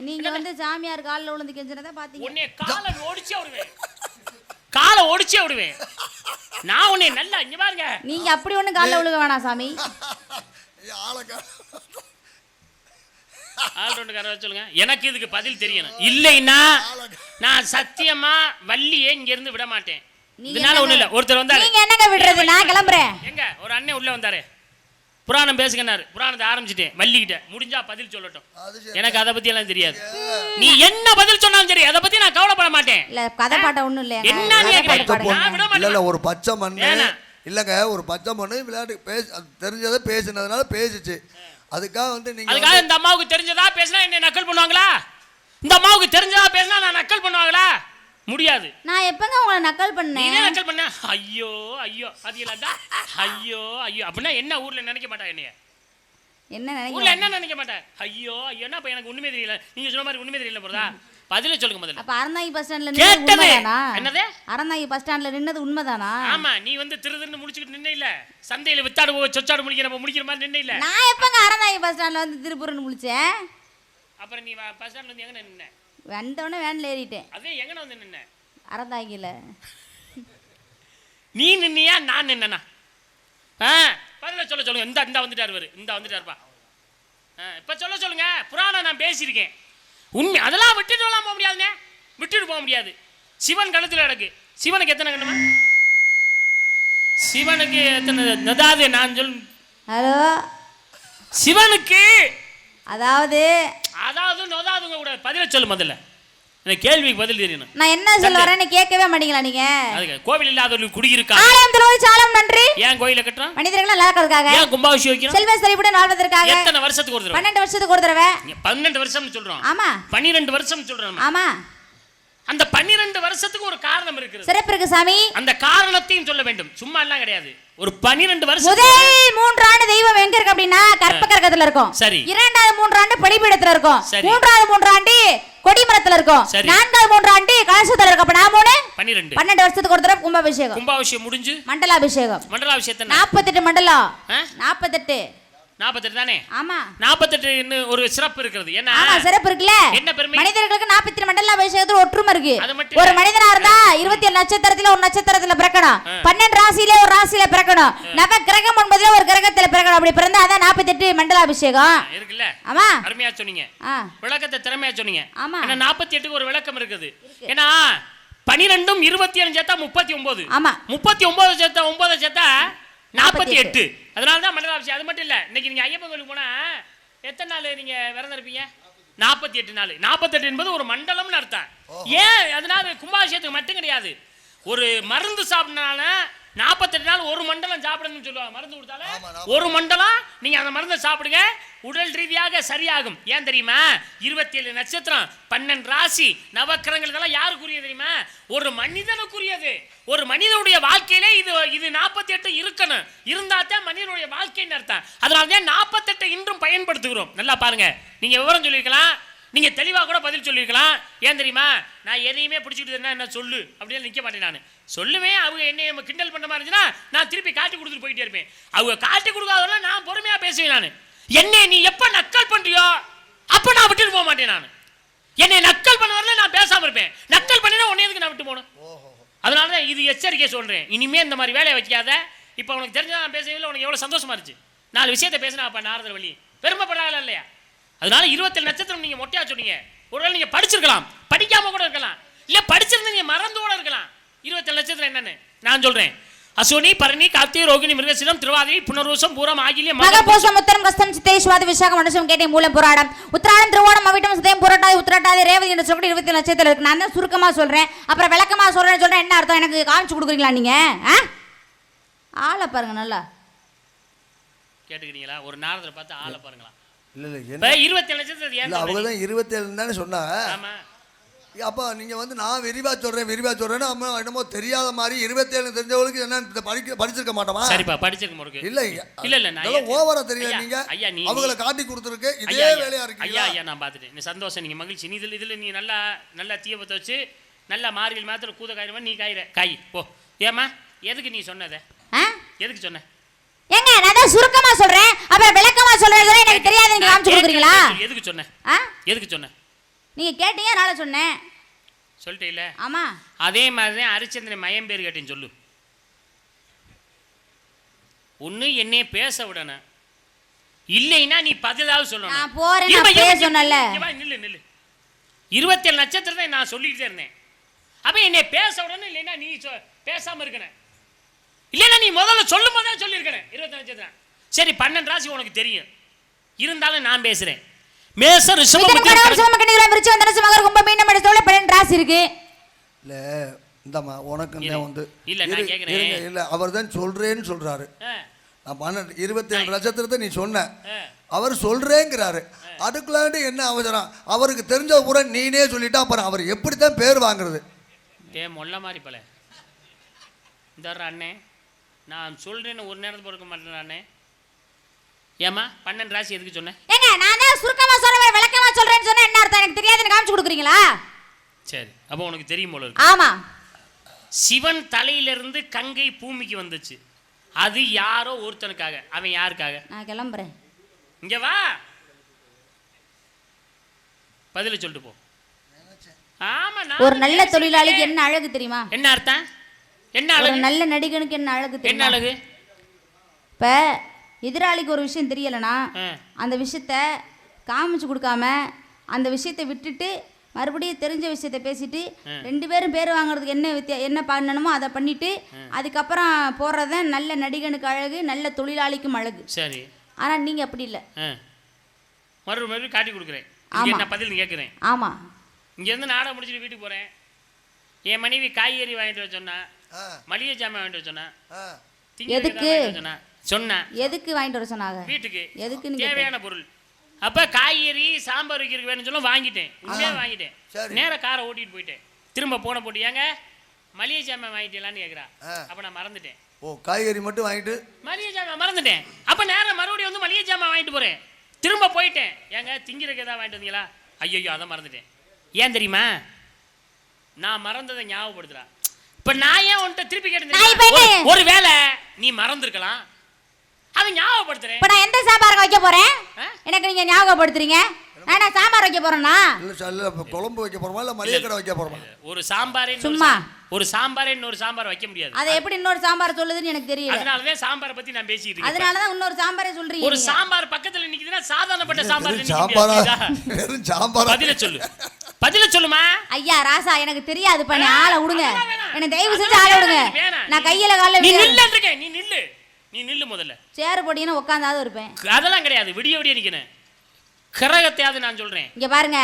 நீங்க வந்து சாமியார் கால்ல விழுந்து கெஞ்சறத பாத்தீங்க. உன்னை காலை ஒடிச்சே விடுவேன். நான் உன்னை நல்லா இங்க பாருங்க. நீங்க அப்படி ஒண்ணு கால்ல விழுக வேணாம் சாமி. சொல்லுங்க. எனக்கு இதுக்கு பதில் தெரியணும். இல்லைன்னா நான் சத்தியமா வள்ளியே இங்க இருந்து விட மாட்டேன். இதனால ஒண்ணு இல்ல. ஒருத்தர் வந்தாரு. நீங்க என்னங்க விடுறது? நான் கிளம்புறேன். எங்க ஒரு அண்ணன் உள்ள வந்தாரு. புராணம் பேசுகிறாரு. புராணத்தை ஆரம்பிச்சிட்டேன். வள்ளிக்கிட்ட முடிஞ்சா பதில் சொல்லட்டும். எனக்கு அதை பத்தி எல்லாம் தெரியாது. நீ என்ன பதில் சொன்னாலும் சரி, அதை பத்தி நான் கவலைப்பட மாட்டேன். இல்ல கதை பாட்ட ஒண்ணும் இல்ல. என்ன நீ இல்ல ஒரு பச்சை மண்ணு இல்லங்க, ஒரு பச்சை மண்ணு விளையாட்டு தெரிஞ்சதை பேசினதுனால பேசிச்சு. அதுக்காக வந்து நீங்க அதுக்காக இந்த அம்மாவுக்கு தெரிஞ்சதா பேசினா என்ன நக்கல் பண்ணுவாங்களா? இந்த அம்மாவுக்கு தெரிஞ்சதா பேசினா நான் நக்கல் பண்ணுவாங்களா? முடியாது. நான் எப்பங்க உங்களை நக்கல் பண்ணேன்? நீ நக்கல் பண்ண? ஐயோ ஐயோ அதியலடா. ஐயோ ஐயோ அப்படினா என்ன ஊர்ல நினைக்க மாட்டாங்க என்னைய? என்ன நினைக்க? ஊர்ல என்ன நினைக்க மாட்டாங்க? ஐயோ ஐயோனா அப்ப எனக்கு ஒண்ணுமே தெரியல. நீங்க சொன்ன மாதிரி ஒண்ணுமே தெரியல போறதா? பதிலே சொல்லுங்க முதல்ல. அப்ப அரந்தாங்கி பஸ் ஸ்டாண்ட்ல நின்னது உண்மைதானா? என்னது? அரந்தாங்கி பஸ் ஸ்டாண்ட்ல நின்னது உண்மைதானா? ஆமா, நீ வந்து திருதுன்னு முடிச்சிட்டு நின்ன இல்ல. சந்தையில வித்தாடு சொச்சாடு முடிக்கிற மாதிரி நின்ன இல்ல. நான் எப்பங்க அரந்தாங்கி பஸ் ஸ்டாண்ட்ல வந்து திருப்புறன்னு முடிச்சேன்? அப்புறம் நீ பஸ் ஸ்டாண்ட்ல வந்து எங்க நின்ன? வந்தவனே வேன்ல ஏறிட்டேன். அதே எங்க வந்து நின்ன? அரந்தாங்கில. நீ நின்னியா நான் நின்னனா? பதில சொல்லுங்க. இந்த வந்துட்டாரு இவரு. இந்த வந்துட்டாருப்பா. இப்ப சொல்லுங்க. புராணம் நான் பேசியிருக்கேன். உண்மை அதெல்லாம் விட்டுட்டு போக முடியாதுங்க. விட்டுட்டு போக முடியாது. சிவன் கழுத்துல கிடக்கு. சிவனுக்கு எத்தனை கண்ணுமா? சிவனுக்கு எத்தனை? நதாது நான் சொல். ஹலோ, சிவனுக்கு அதாவது நொதாதுங்க கூட பதில சொல்லு முதல்ல. எனக்கு கேள்விக்கு பதில் தெரியணும். நான் என்ன சொல்ல வரேன்னு கேட்கவே மாட்டீங்களா நீங்க? அதுக்கு கோவில் இல்லாதவங்களுக்கு குடியிருக்கா? ஆலயத்துல ஒரு சாலம் நன்றி. ஏன் கோயில கட்டறோம்? மனிதர்கள் நல்லா இருக்கிறதுக்காக. ஏன் கும்பாபிஷேகம் வைக்கிறோம்? செல்வ செழிப்புடன் வாழ்வதற்காக. எத்தனை வருஷத்துக்கு ஒரு தடவை? 12 வருஷத்துக்கு ஒரு தடவை. 12 வருஷம்னு சொல்றோம். ஆமா. 12 வருஷம் சொல்றோம். ஆமா. அந்த 12 வருஷத்துக்கு ஒரு காரணம் இருக்கு. சிறப்பு இருக்கு சாமி. அந்த காரணத்தையும் சொல்ல வேண்டும். சும்மா எல்லாம் கிடையாது. ஒரு 12 வருஷம். முதல் 3 ஆண்டு தெய்வம் எங்க இருக்கு அப்படின்னா கற்பகரகத்துல இருக்கும். சரி. இரண்டாவது 3 ஆண்டு பலிபீடத்துல இருக்கும். மூன்றாவது 3 ஆண்டு கொடிமரத்துல இருக்கும். நான்காவது 3 ஆண்டு கலசத்துல இருக்கும். அப்ப நான் 12 வருஷத்துக்கு ஒரு தடவை கும்பாபிஷேகம் முடிஞ்சு மண்டலாபிஷேகம். மண்டலாபிஷேகத்தை 48 மண்டலம். 48 தானே? ஆமா. 48 இன்னும் ஒரு சிறப்பு இருக்குது. என்ன? ஆமா, சிறப்பு இருக்குல. என்ன பெருமை? மனிதர்களுக்கு 48 மண்டலாபிஷேகத்துல ஒற்றுமை இருக்கு. ஒரு மனிதனா இருந்தா 27 நட்சத்திரத்துல ஒரு நட்சத்திரத்துல பிறக்கணும். 12 ராசியில ஒரு ராசியில பிறக்கணும். நவ கிரகம் 9ல ஒரு கிரகத்துல பிறக்கணும். அப்படி பிறந்தா அதான் 48 மண்டலாபிஷேகம் இருக்குல்ல. ஆமா, அருமையா சொன்னீங்க. விளக்கத்தை திறமையா சொன்னீங்க. ஆமா. ஏன்னா 48க்கு ஒரு விளக்கம் இருக்குது. ஏன்னா 12ம் 27 சேர்த்தா 39. ஆமா. 39 சேர்த்தா 9 சேர்த்தா 48. அதனாலதான் மண்டலாபிஷேகம். அது மட்டும் இல்ல, இன்னைக்கு நீங்க ஐயப்பன் கோயிலுக்கு போனா எத்தனை நாள் நீங்க விரதம் இருப்பீங்க? 48 நாள். 48 என்பது ஒரு மண்டலம்னு அர்த்தம். ஏன்? அதனால கும்பாபிஷேகத்துக்கு மட்டும் கிடையாது. ஒரு மருந்து சாப்பிட்டனால 48 நாள் ஒரு மண்டலம் சாப்பிடணும்னு சொல்லுவாங்க. மருந்து கொடுத்தாலும் ஒரு மண்டலம் நீங்க அந்த மருந்தை சாப்பிடுங்க, உடல் ரீதியாக சரியாகும். ஏன் தெரியுமா? 27 நட்சத்திரம், 12 ராசி, நவக்கிரகங்கள் இதெல்லாம் யாருக்குரியது தெரியுமா? ஒரு மனிதனுக்குரியது. ஒரு மனிதனுடைய வாழ்க்கையிலே இது 48 இருக்கணும். இருந்தாத்தான் மனிதனுடைய வாழ்க்கைன்னு அர்த்தம். அதனாலதான் 48 இன்றும் பயன்படுத்துகிறோம். நல்லா பாருங்க. நீங்க விவரம் சொல்லியிருக்கலாம், நீங்க தெளிவா கூட பதில் சொல்லியிருக்கலாம். ஏன் தெரியுமா? நான் எதையுமே பிடிச்சிட்டு இருந்தா என்ன சொல்லு அப்படின்னு நிற்க மாட்டேன். நான் சொல்லுவேன். அவங்க என்னை கிண்டல் பண்ண மாதிரி இருந்துச்சுன்னா நான் திருப்பி காட்டி கொடுத்துட்டு போயிட்டே இருப்பேன். அவங்க காட்டி கொடுக்காதவங்க நான் பொறுமையா பேசுவேன். நான் என்னை நீ எப்ப நக்கல் பண்றியோ அப்ப நான் விட்டுட்டு போக மாட்டேன். நான் என்னை நக்கல் பண்ண வரல நான் பேசாம இருப்பேன். நக்கல் பண்ணினா உன்னை எதுக்கு நான் விட்டு போகணும்? அதனாலதான் இது எச்சரிக்கை சொல்றேன். இனிமே இந்த மாதிரி வேலையை வைக்காத. இப்ப உனக்கு தெரிஞ்சா நான் பேசவே இல்லை. உனக்கு எவ்வளவு சந்தோஷமா இருந்துச்சு. 4 விஷயத்தை பேசினா அப்ப நாரதர் வழி பெருமைப்படாத இல்லையா? அதனால 27 நட்சத்திரம் நீங்க மொட்டையா சொன்னீங்க. ஒருவேளை நீங்க படிச்சிருக்கலாம், படிக்காம கூட இருக்கலாம், இல்ல படிச்சிருந்தா நீங்க மறந்தோட இருக்கலாம். 27 நட்சத்திரம் என்னன்னு நான் சொல்றேன். அஸ்வினி, பரணி, கார்த்திகை, ரோகிணி, மிருகசீரிடம், திருவாதிரை, புனர்வசம், பூரம், ஆகிலியம், மகபூஷம், உத்தரம், கஸ்தம், சித்தை, சுவாதி, விசாகம், மனுஷம், கேட்டை, மூலம், புராடம், உத்திராடம், திருவோணம், அவிட்டம், சதயம், புரட்டாதி, உத்திரட்டாதி, ரேவதி என்று சொல்லிட்டு 27 நட்சத்திரம் இருக்கு. நான் தான் சுருக்கமா சொல்றேன். அப்புறம் விளக்கமா சொல்றேன். என்ன அர்த்தம் எனக்கு காமிச்சு கொடுக்குறீங்களா நீங்க? ஆளை பாருங்க, நல்லா கேட்டுக்கிறீங்களா? ஒரு நாரதரை பார்த்து ஆளை பாருங்களா? இல்ல 27 நட்சத்திரம் ஏன் அவங்க தான் 27 தானே சொன்னாங்க. ஆமா. அப்போ நீங்கள் வந்து நான் விரிவாக சொல்கிறேன்னு அம்மா என்னமோ தெரியாத மாதிரி 27 தெரிஞ்சவங்களுக்கு என்ன படிச்சிருக்க மாட்டோமா? சரிப்பா, படிச்சிருக்க மாட்டோம். இல்லை நான் ஓவரா தெரியல. நீங்கள் அவங்கள காட்டி கொடுத்துருக்கு. இதே வேலையாக இருக்கு. ஐயா நான் பார்த்துட்டேன். நீ சந்தோஷம், நீங்கள் மகிழ்ச்சி. நீ இதில் நீ நல்லா தீய பற்ற வச்சு நல்லா மார்கழி மாத்திரம் கூத காயிடுமா? நீ காயிற காய் போ. ஏமா எதுக்கு நீ சொன்னதை? எதுக்கு சொன்ன? ஏங்க நான் தான் சுருக்கமா சொல்றேன் அப்புறம் விளக்கமா சொல்றேன் எனக்கு தெரியாது நீங்க காமிச்சு கொடுக்குறீங்களா? எதுக்கு சொன்ன? எதுக்கு சொன்ன? நீங்க கேட்டீங்க நாளை சொன்னேன். சொல்லிட்டீல? ஆமா. அதே மாதிரி தான் ஹரிச்சந்திரன் மயம் பேர் கேட்டேன்னு சொல்லு. ஒண்ணு என்னைய பேச விடணும், இல்லைன்னா நீ பதிலாவது சொல்லணும். நான் போறேன் நான் பேச சொன்னல. நில்லு நில்லு. 27 நட்சத்திரத்தை நான் சொல்லிக்கிட்டே இருந்தேன். அப்ப என்னைய பேச விடணும், இல்லைன்னா நீ பேசாம இருக்கணும். இல்லைன்னா நீ முதல்ல சொல்லும் போதே சொல்லியிருக்கணும் 27 நட்சத்திரம். சரி 12 ராசி உனக்கு தெரியும், இருந்தாலும் நான் பேசுறேன். மேச ரிஷபம் ராசி இருக்கு. இல்ல இந்தம்மா உனக்கு வந்து இல்ல நான் கேக்குறேன். இல்ல அவர் தான் சொல்றேன்னு சொல்றாரு. நான் 27 நட்சத்திரத்தை நீ சொன்ன, அவர் சொல்றேங்கிறாரு. அதுக்குள்ளாண்டு என்ன அவசரம்? அவருக்கு தெரிஞ்ச பூரா நீனே சொல்லிட்டா அப்புறம் அவர் எப்படித்தான் பேர் வாங்குறது? மொல்ல மாதிரி பல இந்த அண்ணே நான் சொல்றேன்னு ஒரு நேரத்துக்கு பொறுக்க மாட்டேன் அண்ணே. ஏமா 12 ராசி எதுக்கு சொன்னேன்? ஏங்க நான் தான் சுருக்கமா சொல்றேன் விளக்கமா சொல்றேன்னு சொன்னா என்ன அர்த்தம்? எனக்கு தெரியாதுன்னு காமிச்சு கொடுக்குறீங்களா? சரி அப்போ உனக்கு தெரியும் போல இருக்கு. ஆமா. சிவன் தலையிலிருந்து கங்கை பூமிக்கு வந்துச்சு, அது யாரோ ஒருத்தனுக்காக. அவன் யாருக்காக? நான் கிளம்புறேன். இங்க வா, பதில சொல்லிட்டு போ. ஆமா, ஒரு நல்ல தொழிலாளிக்கு என்ன அழகு தெரியுமா? என்ன அர்த்தம்? என்ன அழகு? ஒரு நல்ல நடிகனுக்கு என்ன அழகு தெரியுமா? என்ன அழகு? இப்ப எதிராளிக்கு ஒரு விஷயம் தெரியலனா அந்த விஷயத்த காமிச்சு கொடுக்காம அந்த விஷயத்தை விட்டுட்டு மறுபடியும் தெரிஞ்ச விஷயத்த பேசிட்டு 2 பேரும் பேர் வாங்குறதுக்கு என்ன பண்ணணுமோ அதை பண்ணிட்டு அதுக்கப்புறம் போடுறத நல்ல நடிகனுக்கு அழகு, நல்ல தொழிலாளிக்கும் அழகு. சரி. ஆனா நீங்க அப்படி இல்லை. மறுபடியும் காட்டி கொடுக்குறேன். என்ன பதில் கேட்குறேன்? ஆமா. இங்கேருந்து நாடகம் முடிச்சுட்டு வீட்டுக்கு போகிறேன். என் மனைவி காய்கறி வாங்கிட்டு வர சொன்னா, மளிகை ஜாமான் வாங்கிட்டு வர சொன்னா, எதுக்கு சொன்னா எதுக்கு வாங்கிட்டு வர சொன்னாங்க? வீட்டுக்கு எதுக்கு தேவையான பொருள். அப்போ காய்கறி சாம்பார் வைக்கிறதுக்கு வேணும்னு சொல்ல வாங்கிட்டேன். உண்மையாக வாங்கிட்டேன். நேராக காரை ஓட்டிகிட்டு போயிட்டேன். திரும்ப போன போட்டு ஏங்க மளிகை ஜாமான் வாங்கிட்டேலான்னு கேட்குறா. அப்போ நான் மறந்துட்டேன். ஓ காய்கறி மட்டும் வாங்கிட்டு மளிகை ஜாமான் மறந்துட்டேன். அப்போ நேரம் மறுபடியும் வந்து மளிகை ஜாமான் வாங்கிட்டு போகிறேன். திரும்ப போயிட்டேன். ஏங்க திங்கிறதுக்கு எதாவது வாங்கிட்டு வந்தீங்களா? ஐயோ அதை மறந்துட்டேன். ஏன் தெரியுமா? நான் மறந்ததை ஞாபகப்படுத்துறா. இப்ப நான் ஏன் உன்கிட்ட திருப்பி கேட்டேன்? ஒரு வேளை நீ மறந்துருக்கலாம், அதை ஞாபகப்படுத்துறேன். இப்ப நான் எந்த சாம்பார் வைக்க போறேன்? எனக்கு நீங்க ஞாபகப்படுத்துறீங்க. நான் சாம்பார் வைக்க போறேன்னா இல்ல குழம்பு வைக்க போறோமா இல்ல மளிகை கடை வைக்க போறோமா? ஒரு சாம்பாரே சும்மா ஒரு சாம்பாரே இன்னொரு சாம்பார் வைக்க முடியாது. அதை எப்படி இன்னொரு சாம்பார் சொல்லுதுன்னு எனக்கு தெரியல. அதனால தான் சாம்பார் பத்தி நான் பேசிட்டு இருக்கேன். அதனால தான் இன்னொரு சாம்பாரே சொல்றீங்க. ஒரு சாம்பார் பக்கத்துல நிக்குதுன்னா சாதாரணப்பட்ட சாம்பார் வெறும் சாம்பார். பதில சொல்லு, பதில சொல்லுமா. ஐயா ராசா எனக்கு தெரியாது பண்ண ஆளை விடுங்க. என்ன தயவு செஞ்சு ஆளை விடுங்க. நான் கையில கால்ல நீ நில்லுன்றேன். நீ நில்லு, நீ நில்லு. முதல்ல சேர் போடினா உட்கார்ந்தாத இருப்பேன். அதெல்லாம் கிடையாது. விடிய விடிய நிக்கணும். கிரகத்தையாவது நான் சொல்றேன். இங்க பாருங்க,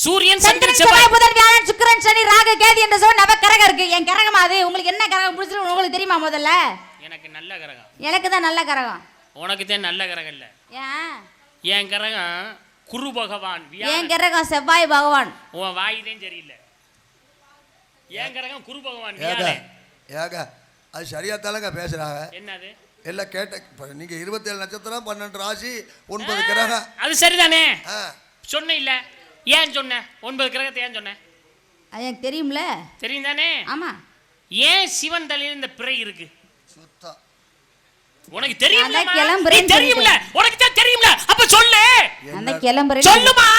சூரியன் சந்திரன் செவ்வாய் புதன் வியாழன் சுக்கிரன் சனி ராகு கேது என்ற சொல் நவ கிரகம் இருக்கு. என் கிரகம் அது. உங்களுக்கு என்ன கிரகம் பிடிச்சிருக்கு உங்களுக்கு தெரியுமா? முதல்ல எனக்கு நல்ல கிரகம். எனக்கு தான் நல்ல கிரகம். உனக்கு தான் நல்ல கிரகம் இல்ல. ஏன்? என் கிரகம் குரு பகவான். என் கிரகம் செவ்வாய் பகவான். உன் வாயிதான் சரியில்லை. என் கிரகம் குரு பகவான். வியாழன். ஏங்க அது சரியா தானங்க பேசுறாங்க. என்னது எல்லாம் கேட்ட நீங்க 27 நட்சத்திரம் 12 ராசி 9 கிரகம். அது சரிதானே? சொன்ன இல்ல? ஏன் சொன்ன 9 கிரகத்தை ஏன் சொன்ன? எனக்கு தெரியும்ல. தெரியும் தானே? ஆமா. ஏன் சிவன் தலையில இந்த பிறை இருக்கு? சுத்தம் உனக்கு தெரியும்ல? தெரியும்ல? உனக்கு தான் தெரியும்ல? அப்ப சொல்லு. அந்த கிளம்புறேன் சொல்லுமா.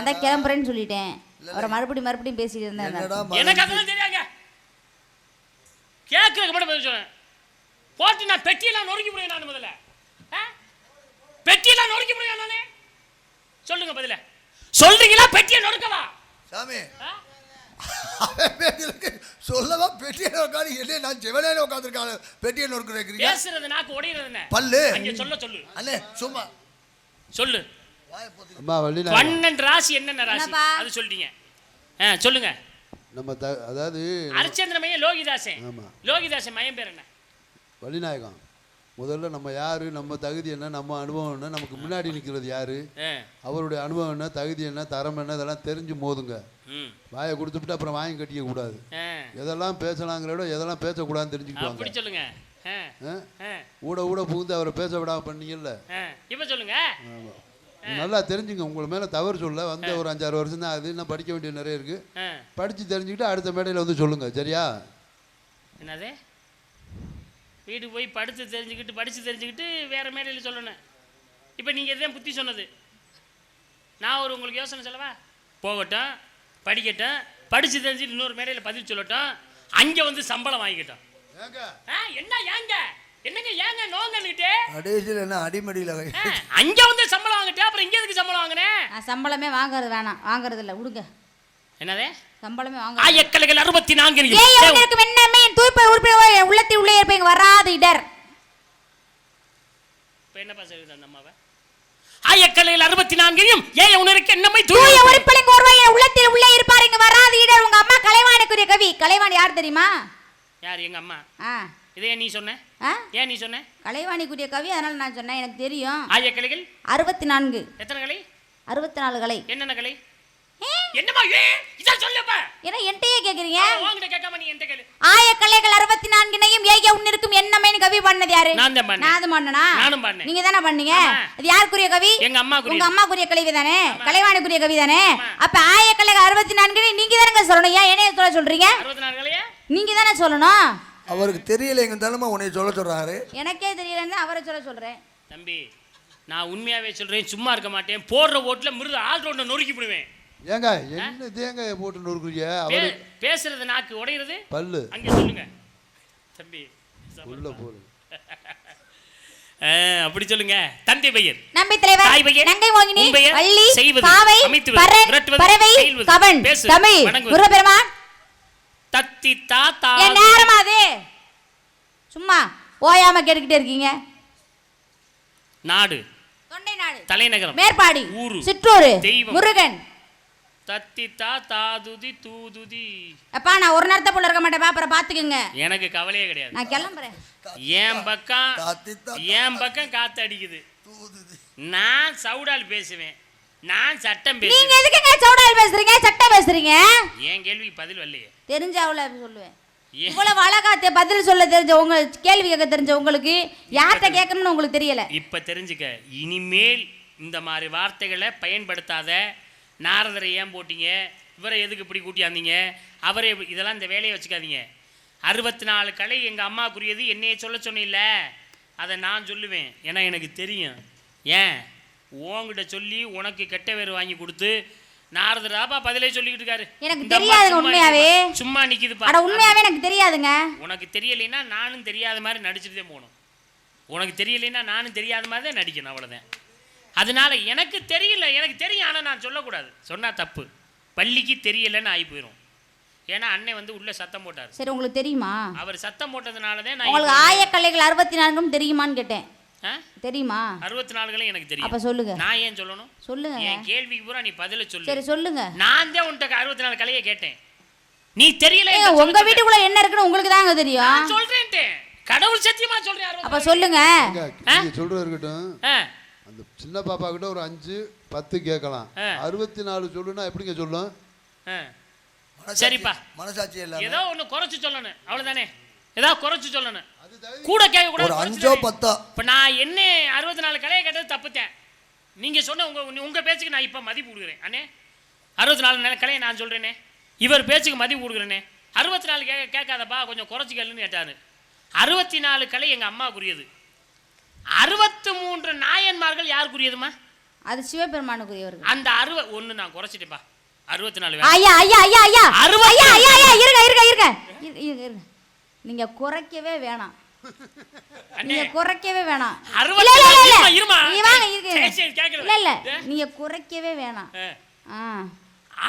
அந்த கிளம்புறேன்னு சொல்லிட்டேன். அவரை மறுபடியும் பேசிட்டு இருந்தேன். எனக்கு அதெல்லாம் தெரியாங்க. கேட்கறதுக்கு மட்டும் பதில் சொல்றேன். போட்டு நான் பெட்டியெல்லாம் நொறுக்கி போடுவேன். நான் முதல்ல பெட்டியெல்லாம் நொறுக்கி போடுவேன். நானே சொல்லுங்க பதில. சொல்றீங்களா பெட்டியை நொறுக்கவா? சாமி சொல்லவா பெட்டியை நொறுக்காது? என்ன நான் செவனையில உட்காந்துருக்காங்க பெட்டியை நொறுக்குறேன். பேசுறது நாக்கு உடையிறது என்ன? பல்லு அங்க சொல்லு. அண்ணே சும்மா சொல்லு. அம்மா வள்ளி 12 ராசி என்னென்ன ராசி அது சொல்லிட்டீங்க. சொல்லுங்க. நம்ம அதாவது ஹரிச்சந்திரமய லோகிதாசன். லோகிதாசன் மயம் பேர் என்ன? வள்ளிநாயகம். முதல்ல நம்ம யாரு, நம்ம தகுதி என்ன, நம்ம அனுபவம் என்ன, நமக்கு முன்னாடி நிற்கிறது யாரு, அவருடைய அனுபவம் என்ன, தகுதி என்ன, தரம் என்ன, இதெல்லாம் தெரிஞ்சு மோதுங்க. வாயை கொடுத்துட்டு அப்புறம் வாங்கி கட்டிக்க கூடாது. எதெல்லாம் பேசலாங்கிறத எதெல்லாம் பேசக்கூடாதுன்னு தெரிஞ்சுக்கிட்டு சொல்லுங்க. ஊட புகுந்து அவரை பேச விடாம பண்ணீங்கல்ல. இப்ப சொல்லுங்க. நல்லா தெரிஞ்சுங்க. உங்களை மேல தவறு சொல்ல வந்து ஒரு 5-6 வருஷம் தான் அது. இன்னும் படிக்க வேண்டிய நிறைய இருக்கு. படிச்சு தெரிஞ்சுக்கிட்டு அடுத்த மேடையில வந்து சொல்லுங்க. சரியா? என்னது வீட்டுக்கு போய் படித்து தெரிஞ்சுக்கிட்டு வேறு மேடையில் சொல்லணும். இப்போ நீங்கள் இதுதான் புத்தி சொன்னது. நான் உங்களுக்கு யோசனை சொல்லவா? போகட்டும், படிக்கட்டும், படித்து தெரிஞ்சுட்டு இன்னொரு மேடையில் பதில் சொல்லட்டும், அங்கே வந்து சம்பளம் வாங்கிக்கிட்டோம். என்ன ஏங்க என்னங்க ஏங்க நோங்கன்னுட்டு கடைசியில் என்ன அடிமடியில் அங்கே வந்து சம்பளம் வாங்கிட்டேன், அப்புறம் இங்கே எதுக்கு சம்பளம் வாங்கினேன்? சம்பளமே வாங்குறது இல்லை, விடுங்க. என்னதே சம்பளமே வாங்க. ஆயக்கலைகள் 64 என்னமே தூய்மை உறுப்பினர் உள்ளத்தில் உள்ளே இருப்பீங்க வராத இடர். இப்போ என்னப்பா சொல்லுது அந்த அம்மாவை? ஆயக்கலைகள் 64 ஏன் உனக்கு என்னமை தூய உறுப்பினர் ஒருவர் உள்ளத்தில் உள்ளே இருப்பார் இங்க வராத இடர். உங்க அம்மா கலைவாணிக்குரிய கவி. கலைவாணி யார் தெரியுமா? யார்? எங்க அம்மா. இதே நீ சொன்ன? ஏன் நீ சொன்ன? கலைவாணிக்குரிய கவி, அதனால நான் சொன்னேன். எனக்கு தெரியும். ஆயக்கலைகள் 64. எத்தனை கலை? 64 கலை. என்னென்ன கலை? என்னமா இத சொல்லப்பா. என்ன என்கிட்டயே கேக்குறீங்க? வாங்கட கேட்காம நீ என்கிட்ட கேளு. ஆயக்கலைகள் 64னையும் ஏக உன்னிருக்கும் என்னமே கவி பண்ணது யாரு? நான் தான் பண்ணேன். நான் பண்ணனா? நானும் பண்ணேன். நீங்க தான பண்ணீங்க. அது யாருக்குரிய கவி? எங்க அம்மாக்குரிய. உங்க அம்மாக்குரிய கலை தானே? கலைவாணிக்குரிய கவி தானே? அப்ப ஆயக்கலைகள் 64 நீங்க தானங்க சொல்லணும். ஏன் என்னைய சொல்றீங்க? 64 கலையா நீங்க தானே சொல்லணும். அவருக்கு தெரியலைங்க தானமா உன்னை சொல்ல சொல்றாரு. எனக்கே தெரியலன்னு அவரை சொல்றேன். தம்பி நான் உண்மையாவே சொல்றேன், சும்மா இருக்க மாட்டேன். போடுற ஓட்டுல மிருது ஆள் ரோட்ல நொறுக்கி விடுவேன். ஏங்க என்ன தேங்காயை போட்டு நொறுக்குறீங்க? அவர் பேசுறது நாக்கு உடையிறது பல்லு. அங்க சொல்லுங்க தம்பி, உள்ள போடு. அப்படி சொல்லுங்க. தந்தை பெயர் நம்பி தலைவர், தாய் பெயர் நங்கை மோகினி, வள்ளி, செய்வது, பாவை, அமைத்துவது, பறவை, பறவை, கவன், தமிழ், முருகப்பெருமான், தத்தி தாத்தா. என் நேரமா அது? சும்மா ஓயாம கேட்டுக்கிட்டே இருக்கீங்க. நாடு, தொண்டை நாடு, தலைநகரம், மேற்பாடி, ஊரு, சிற்றூர், தெய்வம், முருகன். தத்தி தாத்தா துதி தூதுதி. அப்பா நான் ஒரு நேரத்தை போல இருக்க மாட்டேன், அப்புறம் பாத்துக்கங்க. எனக்கு கவலையே கிடையாது. நான் கிளம்புறேன். என் பக்கம் காத்து அடிக்குது. நான் சவுடால் பேசுவேன், நான் சட்டம் பேசுவேன். நீங்க எதுக்குங்க சவுடால் பேசுறீங்க, சட்டம் பேசுறீங்க? என் கேள்விக்கு பதில் வரலையே. தெரிஞ்சவள சொல்லுவேன். இவ்வளவு அழகா பதில் சொல்ல தெரிஞ்ச உங்க கேள்வி கேட்க தெரிஞ்ச உங்களுக்கு யார்கிட்ட கேட்கணும்னு உங்களுக்கு தெரியல. இப்ப தெரிஞ்சுக்க, இனிமேல் இந்த மாதிரி வார்த்தைகளை பயன்படுத்தாத. நாரதரை ஏன் போட்டீங்க, இவரை எதுக்கு இப்படி கூட்டியாந்தீங்க, அவரை இதெல்லாம் இந்த வேலையை வச்சுக்காதீங்க. 64 கலை எங்கள் அம்மாவுக்குரியது. என்னையே சொல்ல சொன்னில்ல, அதை நான் சொல்லுவேன். ஏன்னா எனக்கு தெரியும். ஏன் உங்ககிட்ட சொல்லி உனக்கு கெட்ட பேர் வாங்கி கொடுத்து நாரதராப்பா பதிலே சொல்லிக்கிட்டு இருக்காரு. எனக்கு தெரியாதுங்க உண்மையாவே. சும்மா நிக்குதுப்பா. அட உண்மையாவே எனக்கு தெரியாதுங்க. உனக்கு தெரியலைன்னா நானும் தெரியாத மாதிரி நடிச்சுட்டே போகணும். உனக்கு தெரியலைன்னா நானும் தெரியாத மாதிரி தான் நடிக்கணும், அவ்வளோதான். அதனால எனக்கு தெரியல, எனக்கு தெரியும், ஆனால் நான் சொல்லக்கூடாது. சொன்னால் தப்பு. பள்ளிக்கு தெரியலைன்னு ஆகி போயிடும். ஏன்னா அண்ணன் வந்து உள்ள சத்தம் போட்டார். சரி உங்களுக்கு தெரியுமா? அவர் சத்தம் போட்டதுனால தான் நான். உங்களுக்கு ஆயக்கலைகள் 64 தெரியுமான்னு கேட்டேன். தெரியுமா? 64 எனக்கு தெரியும். அப்ப சொல்லுங்க. நான் ஏன் சொல்லணும்? சொல்லுங்க. என் கேள்விக்கு பூரா நீ பதில சொல்லு. சரி சொல்லுங்க. நான் தான் உன்கிட்ட 64 கலையை கேட்டேன், நீ தெரியல. உங்க வீட்டுக்குள்ள என்ன இருக்குன்னு உங்களுக்கு தாங்க தெரியும். நான் சொல்றேன்ட்டே, கடவுள் சத்தியமா சொல்றேன். அப்ப சொல்லுங்க. நீங்க சொல்றது இருக்கட்டும். அந்த சின்ன பாப்பா கிட்ட ஒரு 5 10 கேட்கலாம். 64 சொல்லுனா எப்படிங்க சொல்லும்? சரிப்பா, மனசாட்சி இல்ல, ஏதோ ஒண்ணு குறைச்சு சொல்லணும், அவ்வளவுதானே. ஏதோ குறைச்சு சொல்லணும், கூட கேட்க கூட. ஒரு 5 10. இப்ப நான் என்ன 64 கலையை கேட்டது தப்புத்தேன். நீங்க சொன்ன உங்க பேச்சுக்கு நான் இப்ப மதிப்பு கொடுக்குறேன். அண்ணே 64 கலையை நான் சொல்றேனே, இவர் பேச்சுக்கு மதிப்பு கொடுக்குறேனே. 64 கேட்காதப்பா, கொஞ்சம் குறைச்சு கேளுன்னு கேட்டாரு. 64 கலை எங்க அம்மாவுக்குரியது. 63 நாயன்மார்கள் யாருக்குரியதுமா? அது சிவபெருமானுக்குரியவர்கள். அந்த 61 நான் குறைச்சிட்டேன்ப்பா. 64. ஐயா ஐயா ஐயா ஐயா ஐயா ஐயா ஐயா இருங்க இருங்க இருங்க இருங்க. நீங்க குறைக்கவே வேணாம். நீங்க குறைக்கவே வேணாம். இல்ல இல்ல நீங்க குறைக்கவே வேணாம்.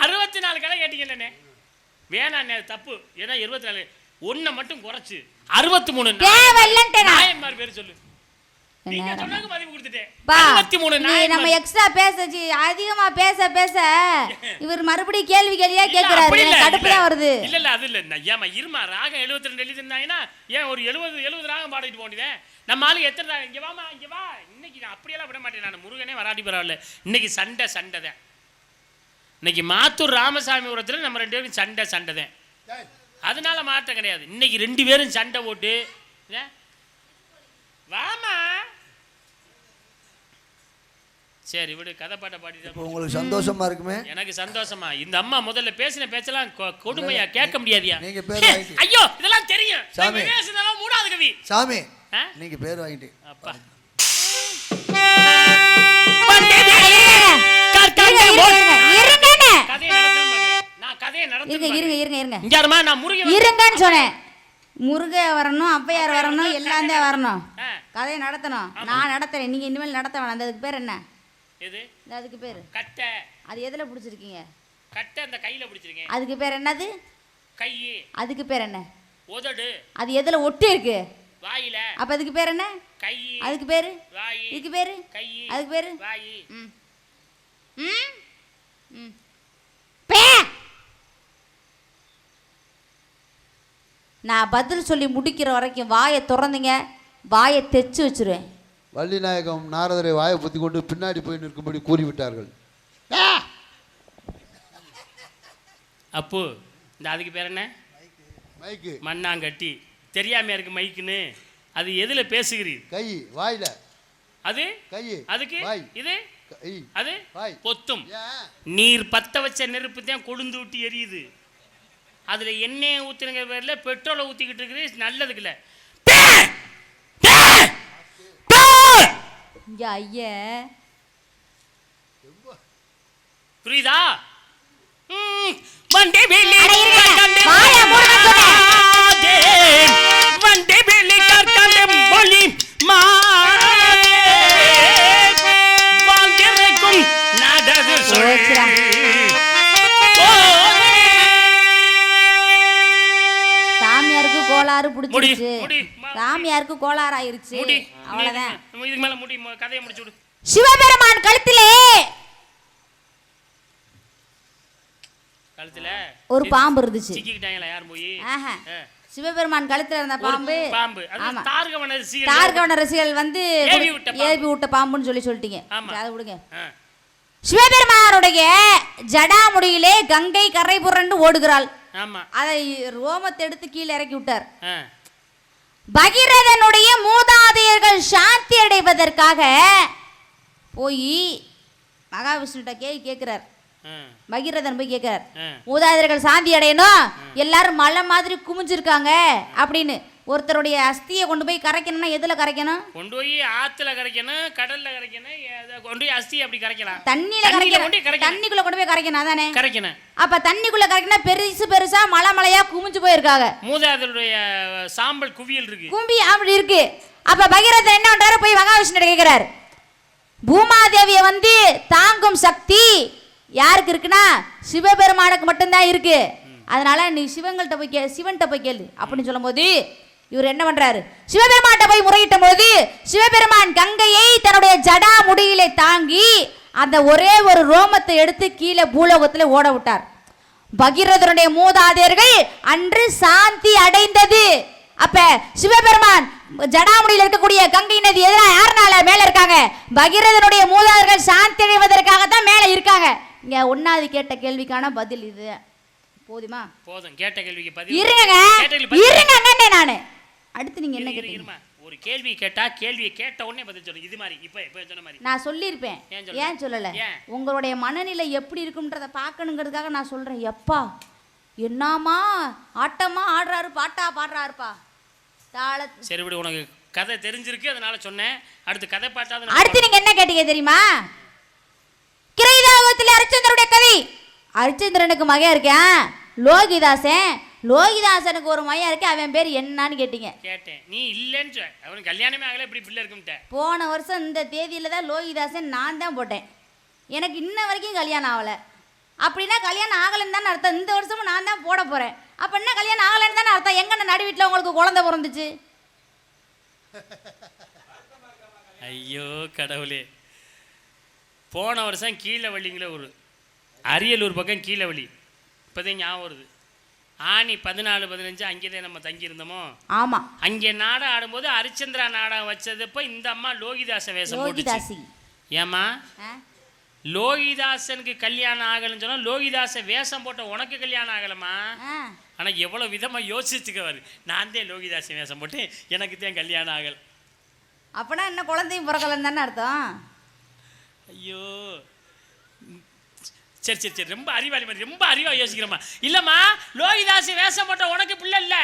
64 கலை கேட்டீங்கல்ல, வேணாம் தப்பு. ஏன்னா 24 ஒன்ன மட்டும் குறைச்சு 63 நாயன்மார் பேர் சொல்லு. நீங்க சொன்னாங்க மதிப்பு கொடுத்துட்டேன். 63 நாயன்மார். நம்ம எக்ஸ்ட்ரா அதிகமா பேச பேச இவர் மறுபடியும் கேள்வி கேள்வியா கேக்குறாரு. கடுப்பு தான் வருது. இல்ல இல்ல அது இல்ல. ஏமா இருமா, ராகம் 72 எழுதிருந்தாங்கன்னா ஏன் ஒரு 70 ராகம் பாடிட்டு போண்டிதே. நம்ம ஆளு எத்தனை ராகம்? இங்க வாமா, இங்க வா. இன்னைக்கு நான் அப்படியெல்லாம் விட மாட்டேன். நான் முருகனே வராட்டி பரவாயில்ல. இன்னைக்கு சண்டை தான். இன்னைக்கு மாத்தூர் ராமசாமிபுரத்தில் நம்ம 2 பேரும் சண்டை தான். அதனால மாற்றம் கிடையாது. இன்னைக்கு 2 பேரும் சண்டை போட்டு வாமா. சரி விடு, கதை பாட்டை பாடிட்டு இப்போ உங்களுக்கு சந்தோஷமா இருக்குமே? எனக்கு சந்தோஷமா. இந்த அம்மா முதல்ல பேசின பேச்செல்லாம் கொடுமையா, கேட்க முடியாதியா? நீங்க பேர் வாங்கிட்டீங்க. ஐயோ இதெல்லாம் தெரியும் சாமி. பேசுனதெல்லாம் மூடாது கவி. சாமி ஆ? நீங்க பேர் வாங்கிட்டீங்க. அப்பா இருங்கன்னு சொன்னேன். முருக வரணும், ஔவையார் வரணும், எல்லாம் தான் வரணும். கதையை நடத்தணும். நான் நடத்துறேன், நீங்க இனிமேல் நடத்த வேணாம். அதுக்கு பேர் என்ன? எது? அதுக்கு பேர் கட்டை. அது எதுல பிடிச்சிருக்கீங்க? கட்டை அந்த கையில பிடிச்சிருக்கேன். அதுக்கு பேர் என்னது? கை. அதுக்கு பேர் என்ன? உதடு. அது எதுல ஒட்டி இருக்கு? வாயில. அப்ப அதுக்கு பேர் என்ன? கை. அதுக்கு பேரு? வாய். இதுக்கு பேரு? கை. அதுக்கு பேரு? வாய். நான் பதில் சொல்லி முடிக்கிற வரைக்கும் வாயை திறந்தீங்க, வாயை தைச்சு வச்சிருவேன். வள்ளிநாயகம் நாரதரை வாயை பொத்தி கொண்டு பின்னாடி போய் நிற்கும்படி கூறிவிட்டார்கள். அப்பு இந்த அதுக்கு பேர் என்ன? மைக்கு. மண்ணாங்கட்டி. தெரியாம இருக்கு மைக்குன்னு. அது எதுல பேசுகிறீர்? கை. வாயில. அது கை. அதுக்கு வாய். இது கை. அது வாய். பொத்தும். ஏன்? நீர் பத்த வச்ச நெருப்பு தான் கொழுந்து ஊட்டி எரியுது. அதுல எண்ணெயை ஊத்துனுங்கிற பேர்ல பெட்ரோலை ஊத்திக்கிட்டு இருக்குது. நல்லதுக்குல ஐயா புரியுதா? வண்டி வேலி வண்டி வேலி கற்கண்டு மொழி வாழ்கிறக்கும் நடது சாமியாருக்கு கோளாறு பிடிச்சிருச்சு. முடி. சாமியாருக்கு கோளாறு ஆயிருச்சு. அவ்வளவுதான். இதுக்கு மேல முடி. கதையை முடிச்சு விடு. சிவபெருமான் கழுத்திலே ஒரு பாம்பு இருந்துச்சு. சிக்கிட்டாங்களா யார் போய்? சிவபெருமான் கழுத்துல இருந்த பாம்பு. ஆமா. தார்கவன ரசிகர்கள் வந்து ஏவி விட்ட பாம்புன்னு சொல்லிட்டீங்க. அதை விடுங்க. சிவபெருமானுடைய ஜடாமுடியிலே கங்கை கரை புரண்டு ஓடுகிறாள். அதை ரோமத்தை எடுத்து கீழே இறக்கி விட்டார். பகீரதனுடைய மூதாதையர்கள் சாந்தி அடைவதற்காக போய் மகாவிஷ்ணுட்ட கேட்கிறார். பகீரதன் போய் கேட்கிறார், மூதாதையர்கள் சாந்தி அடையணும், எல்லாரும் மலை மாதிரி குமிஞ்சிருக்காங்க அப்படின்னு. ஒருத்தருடைய அஸ்தியை கொண்டு போய் கரைக்கணும்னா எதுல கரைக்கணும்? கொண்டு போய் ஆத்துல கரைக்கணும், கடல்ல கரைக்கணும், கொண்டு போய் அஸ்தி அப்படி கரைக்கலாம். தண்ணியில கரைக்கணும், தண்ணிக்குள்ள கொண்டு போய் கரைக்கணும். அதானே கரைக்கணும். அப்ப தண்ணிக்குள்ள கரைக்கணும். பெருசா மலையா குமிஞ்சு போயிருக்காங்க. மூதாதையருடைய சாம்பல் குவியல் இருக்கு, கும்பி அப்படி இருக்கு. அப்ப பகீரதன் என்ன பண்றாரு? போய் மகாவிஷ்ணு கேட்கிறார், பூமாதேவியை வந்து தாங்கும் சக்தி யாருக்கு இருக்குன்னா சிவபெருமானுக்கு மட்டும்தான் இருக்கு. அதனால நீ சிவன்கிட்ட போய் கேளு அப்படின்னு சொல்லும் போது இவர் என்ன பண்றாரு? சிவபெருமான்கிட்ட போய் முறையிட்ட போது சிவபெருமான் கங்கையை தன்னுடைய ஜடா முடியிலே தாங்கி அந்த ஒரே ஒரு ரோமத்தை எடுத்து கீழே பூலோகத்துல ஓட விட்டார். பகீரதனுடைய மூதாதையர்கள் அன்று சாந்தி அடைந்தது. அப்ப சிவபெருமான் ஜடாமுடியில் இருக்கக்கூடிய கங்கை நதி எதிராக யாருனால மேல இருக்காங்க? பகீரதனுடைய மூதாதையர்கள் சாந்தி அடைவதற்காக தான் மேல இருக்காங்க. இங்க ஒன்னாவது கேட்ட கேள்விக்கான பதில் இது போதுமா? போதும். கேட்ட கேள்விக்கு பதில் இருங்க. நானு அடுத்து நீங்க என்ன கேட்டீங்க? ஒரு கேள்வி கேட்டா கேள்வியை கேட்ட உடனே பதில் சொல்லு. இது மாதிரி இப்ப சொன்ன மாதிரி நான் சொல்லியிருப்பேன். ஏன் சொல்லல? உங்களுடைய மனநிலை எப்படி இருக்கும்ன்றத பார்க்கணுங்கிறதுக்காக நான் சொல்றேன். எப்பா என்னமா ஆட்டமா ஆடுறாரு, பாட்டா பாடுறாருப்பா. சரி விடு, உனக்கு கதை தெரிஞ்சிருக்கு அதனால சொன்னேன். அடுத்து கதை பாட்டாத. அடுத்து நீங்க என்ன கேட்டீங்க தெரியுமா? கிரைதாவத்தில் அரிச்சந்திரனுடைய கதை. அரிச்சந்திரனுக்கு மகன் இருக்கேன் லோகிதாசன். லோகிதாசனுக்கு ஒரு மையம் இருக்கு, அவன் பேர் என்னன்னு கேட்டீங்க. கேட்டேன், நீ இல்லைன்னு. அவனுக்கு கல்யாணமே ஆகல, இப்படி பிள்ளை இருக்கும்ட்ட. போன வருஷம் இந்த தேதியில தான் லோகிதாசன் நான் தான் போட்டேன். எனக்கு இன்ன வரைக்கும் கல்யாணம் ஆகலை. அப்படின்னா கல்யாணம் ஆகலைன்னு தானே அர்த்தம். இந்த வருஷமும் நான் தான் போட போறேன். அப்ப என்ன கல்யாணம் ஆகலைன்னு தானே அர்த்தம். எங்க நடு வீட்டில் உங்களுக்கு குழந்தை பிறந்துச்சு? ஐயோ கடவுளே. போன வருஷம் கீழவள்ளிங்கிற ஒரு அரியலூர் பக்கம் கீழவள்ளி இப்போதான் ஞாபகம் வருது. ஆனி 14, 15 அங்கேதான் நம்ம தங்கியிருந்தோமோ. ஆமாம். அங்கே நாடகம் ஆடும்போது ஹரிச்சந்திரா நாடகம் வச்சதப்போ இந்த அம்மா லோகிதாச வேஷம் போட்டுச்சு. ஏமா லோகிதாசனுக்கு கல்யாணம் ஆகலன்னு சொன்னா லோகிதாச வேஷம் போட்ட உனக்கு கல்யாணம் ஆகலமா? ஆனால் எவ்வளோ விதமாக யோசிச்சுக்கவாரு. நான் தான் லோகிதாச வேஷம் போட்டு எனக்கு தான் கல்யாணம் ஆகலை. அப்படின்னா என்ன குழந்தையும் பிறக்கலன்னு தானே அர்த்தம். ஐயோ சரி சரி சரி ரொம்ப அறிவாளி மாதிரி ரொம்ப அறிவா யோசிக்கிறமா இல்லம்மா லோகிதாசி வேஷம் போட்ட உனக்கு பிள்ளை இல்ல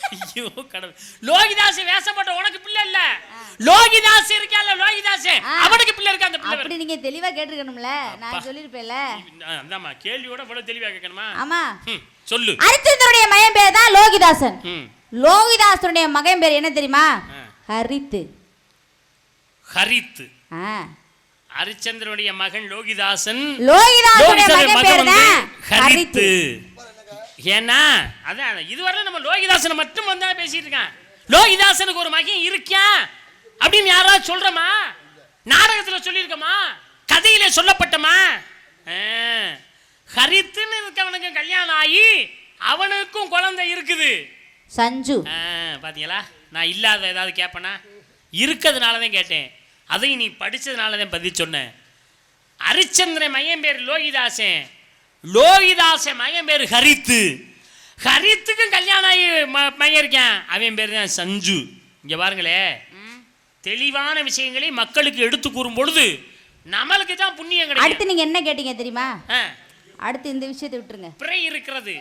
ஐயோ கடவுள் லோகிதாசி வேஷம் போட்ட உனக்கு பிள்ளை இல்ல லோகிதாசி இருக்கான்ல லோகிதாசி அவனுக்கு பிள்ளை இருக்கா அந்த பிள்ளை அப்படி நீங்க தெளிவா கேட்டிருக்கணும்ல நான் சொல்லிருப்பேன்ல அதாம்மா கேள்வியோட இவ்வளவு தெளிவா கேட்கணுமா ஆமா சொல்லு ஹரிச்சந்திரனுடைய மகன் பேர் தான் லோகிதாசன் லோகிதாசனுடைய மகன் பேர் என்ன தெரியுமா ஹரித்து ஹரித்து ஆ ஹரிச்சந்திரனுடைய மகன் லோகிதாசன் லோகிதாசனுடைய மகன் பேர் தான் ஹரித்து ஏன்னா அதான் இதுவரை நம்ம லோகிதாசனை மட்டும் வந்தா பேசிட்டு இருக்கான் லோகிதாசனுக்கு ஒரு மகன் இருக்கான் அப்படின்னு யாராவது சொல்றமா நாடகத்துல சொல்லியிருக்கமா கதையில சொல்லப்பட்டமா ஹரித்துன்னு இருக்கவனுக்கு கல்யாணம் ஆகி அவனுக்கும் குழந்தை இருக்குது சஞ்சு பாத்தீங்களா நான் இல்லாத ஏதாவது கேட்பேனா இருக்கிறதுனால தான் கேட்டேன் அதையும் நீ படிச்சதுனால தான் பதில் சொன்னேன் ஹரிச்சந்திரன் மகன் பேர் லோகிதாசன் லோகிதாசன் மகன் பேர் ஹரித்து ஹரித்துக்கும் கல்யாணம் ஆகி மகன் இருக்கேன் அவன் பேர் தான் சஞ்சு இங்க பாருங்களே தெளிவான விஷயங்களை மக்களுக்கு எடுத்து கூறும் பொழுது நம்மளுக்கு தான் புண்ணியம் கிடைக்கும் அடுத்து நீங்க என்ன கேட்டீங்க தெரியுமா அடுத்து இந்த விஷயத்தை விட்டுருங்க பிறை இருக்கிறது